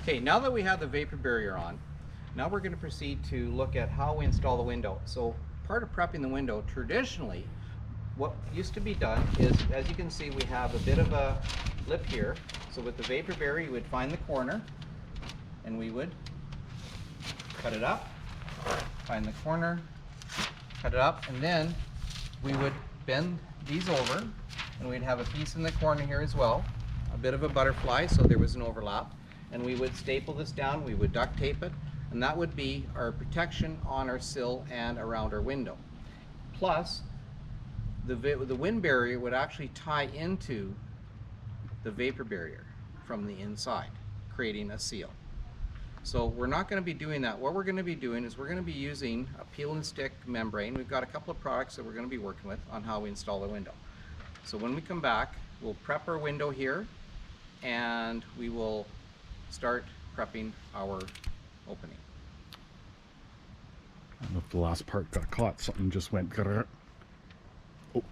Okay, now that we have the vapor barrier on, now we're going to proceed to look at how we install the window. So part of prepping the window, traditionally, what used to be done is, as you can see, we have a bit of a lip here. So with the vapor barrier, you would find the corner and we would cut it up, find the corner, cut it up, and then we would bend these over and we'd have a piece in the corner here as well, a bit of a butterfly so there was an overlap, and we would staple this down, we would duct tape it, and that would be our protection on our sill and around our window. Plus, the wind barrier would actually tie into the vapor barrier from the inside, creating a seal. So we're not going to be doing that. What we're going to be doing is we're going to be using a peel and stick membrane. We've got a couple of products that we're going to be working with on how we install the window. So when we come back, we'll prep our window here and we will start prepping our opening. I don't know if the last part got caught. Something just went. Oh.